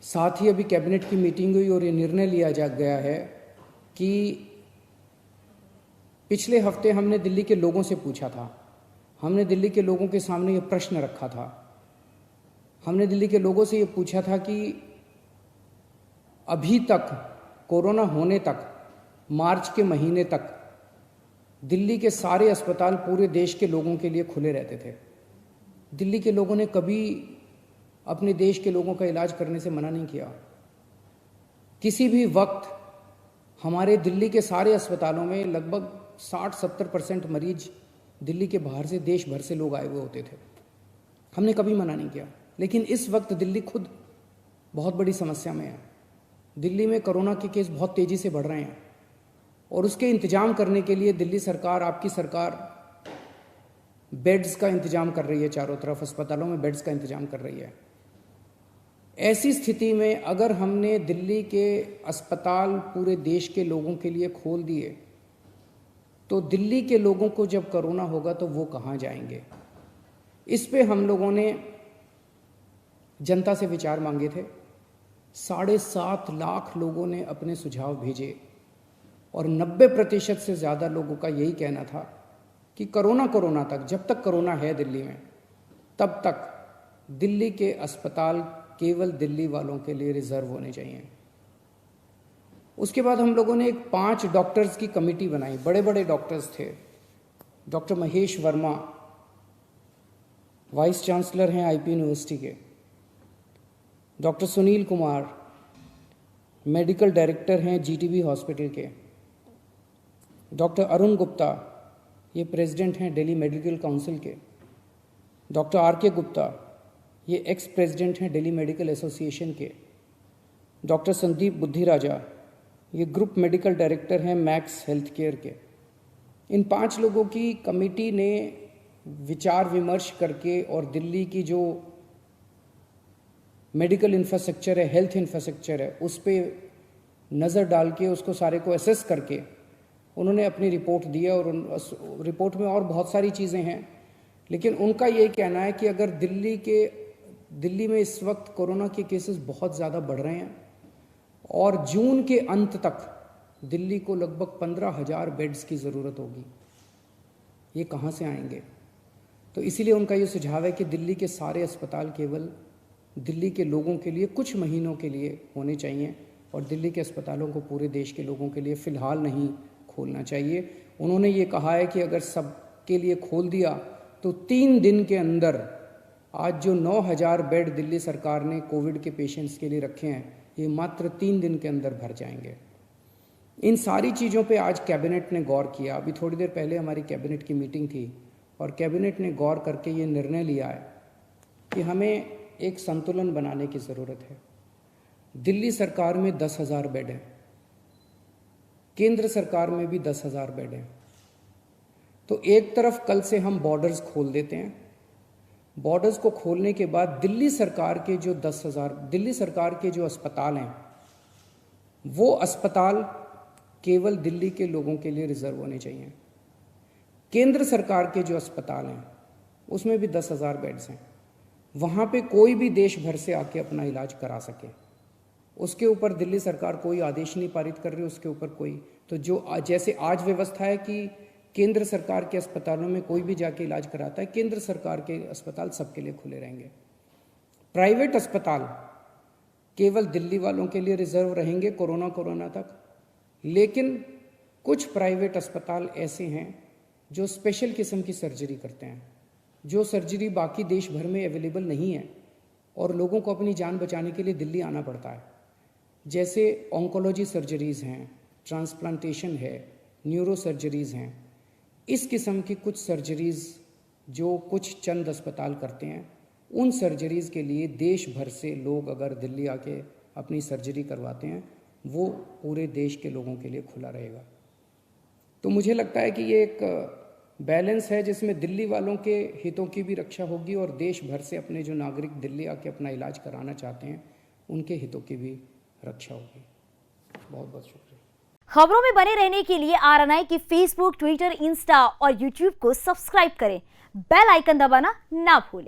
साथ ही अभी कैबिनेट की मीटिंग हुई और ये निर्णय लिया जा गया है कि पिछले हफ्ते हमने दिल्ली के लोगों से पूछा था, हमने दिल्ली के लोगों के सामने ये प्रश्न रखा था, हमने दिल्ली के लोगों से ये पूछा था कि अभी तक कोरोना होने तक मार्च के महीने तक दिल्ली के सारे अस्पताल पूरे देश के लोगों के लिए खुले रहते थे। दिल्ली के लोगों ने कभी अपने देश के लोगों का इलाज करने से मना नहीं किया। किसी भी वक्त हमारे दिल्ली के सारे अस्पतालों में लगभग 60-70% मरीज दिल्ली के बाहर से, देश भर से लोग आए हुए होते थे। हमने कभी मना नहीं किया। लेकिन इस वक्त दिल्ली खुद बहुत बड़ी समस्या में है। दिल्ली में कोरोना के केस बहुत तेज़ी से बढ़ रहे हैं और उसके इंतजाम करने के लिए दिल्ली सरकार, आपकी सरकार बेड्स का इंतजाम कर रही है। चारों तरफ अस्पतालों में बेड्स का इंतजाम कर रही है। ऐसी स्थिति में अगर हमने दिल्ली के अस्पताल पूरे देश के लोगों के लिए खोल दिए तो दिल्ली के लोगों को जब कोरोना होगा तो वो कहाँ जाएंगे। इस पे हम लोगों ने जनता से विचार मांगे थे। 7.5 लाख लोगों ने अपने सुझाव भेजे और 90% से ज़्यादा लोगों का यही कहना था कि कोरोना तक, जब तक कोरोना है दिल्ली में, तब तक दिल्ली के अस्पताल केवल दिल्ली वालों के लिए रिजर्व होने चाहिए। उसके बाद हम लोगों ने एक 5 डॉक्टर्स की कमेटी बनाई। बड़े बड़े डॉक्टर्स थे। Doctor Mahesh Verma vice chancellor हैं आईपी यूनिवर्सिटी के, doctor Sunil Kumar medical director हैं जीटीबी हॉस्पिटल के, डॉक्टर अरुण गुप्ता ये प्रेसिडेंट हैं दिल्ली मेडिकल काउंसिल के, डॉक्टर आर.के. गुप्ता ये एक्स प्रेसिडेंट हैं दिल्ली मेडिकल एसोसिएशन के, डॉक्टर संदीप बुद्धिराजा ये ग्रुप मेडिकल डायरेक्टर हैं मैक्स हेल्थ केयर के। इन 5 लोगों की कमेटी ने विचार विमर्श करके और दिल्ली की जो मेडिकल इंफ्रास्ट्रक्चर है, हेल्थ इंफ्रास्ट्रक्चर है, उस पर नज़र डाल के उसको सारे को एसेस करके उन्होंने अपनी रिपोर्ट दी है। और उस रिपोर्ट में और बहुत सारी चीज़ें हैं, लेकिन उनका ये कहना है कि अगर दिल्ली में इस वक्त कोरोना के केसेस बहुत ज़्यादा बढ़ रहे हैं और जून के अंत तक दिल्ली को लगभग 15,000 बेड्स की ज़रूरत होगी। ये कहाँ से आएंगे? तो इसीलिए उनका ये सुझाव है कि दिल्ली के सारे अस्पताल केवल दिल्ली के लोगों के लिए कुछ महीनों के लिए होने चाहिए और दिल्ली के अस्पतालों को पूरे देश के लोगों के लिए फ़िलहाल नहीं खोलना चाहिए। उन्होंने ये कहा है कि अगर सबके लिए खोल दिया तो 3 दिन के अंदर आज जो 9,000 बेड दिल्ली सरकार ने कोविड के पेशेंट्स के लिए रखे हैं, ये मात्र 3 दिन के अंदर भर जाएंगे। इन सारी चीज़ों पे आज कैबिनेट ने गौर किया। अभी थोड़ी देर पहले हमारी कैबिनेट की मीटिंग थी और कैबिनेट ने गौर करके ये निर्णय लिया है कि हमें एक संतुलन बनाने की ज़रूरत है। दिल्ली सरकार में 10,000 बेड हैं, केंद्र सरकार में भी 10,000 बेड हैं। तो एक तरफ कल से हम बॉर्डर्स खोल देते हैं। बॉर्डर्स को खोलने के बाद दिल्ली सरकार के जो 10,000 दिल्ली सरकार के जो अस्पताल हैं, वो अस्पताल केवल दिल्ली के लोगों के लिए रिजर्व होने चाहिए। केंद्र सरकार के जो अस्पताल हैं उसमें भी 10,000 बेड्स हैं। वहाँ पे कोई भी देश भर से आके अपना इलाज करा सके। उसके ऊपर दिल्ली सरकार कोई आदेश नहीं पारित कर रही, उसके ऊपर कोई तो जो जैसे आज व्यवस्था है कि केंद्र सरकार के अस्पतालों में कोई भी जाके इलाज कराता है, केंद्र सरकार के अस्पताल सबके लिए खुले रहेंगे। प्राइवेट अस्पताल केवल दिल्ली वालों के लिए रिजर्व रहेंगे कोरोना तक। लेकिन कुछ प्राइवेट अस्पताल ऐसे हैं जो स्पेशल किस्म की सर्जरी करते हैं, जो सर्जरी बाकी देश भर में अवेलेबल नहीं है और लोगों को अपनी जान बचाने के लिए दिल्ली आना पड़ता है। जैसे ऑन्कोलॉजी सर्जरीज़ हैं, ट्रांसप्लांटेशन है, न्यूरो सर्जरीज़ हैं। इस किस्म की कुछ सर्जरीज़ जो कुछ चंद अस्पताल करते हैं, उन सर्जरीज़ के लिए देश भर से लोग अगर दिल्ली आके अपनी सर्जरी करवाते हैं, वो पूरे देश के लोगों के लिए खुला रहेगा। तो मुझे लगता है कि ये एक बैलेंस है जिसमें दिल्ली वालों के हितों की भी रक्षा होगी और देश भर से अपने जो नागरिक दिल्ली आके अपना इलाज कराना चाहते हैं, उनके हितों की भी रक्षा होगी। बहुत बहुत शुक्रिया। खबरों में बने रहने के लिए आरएनआई की फेसबुक, ट्विटर, इंस्टा और यूट्यूब को सब्सक्राइब करें। बेल आइकन दबाना ना भूलें।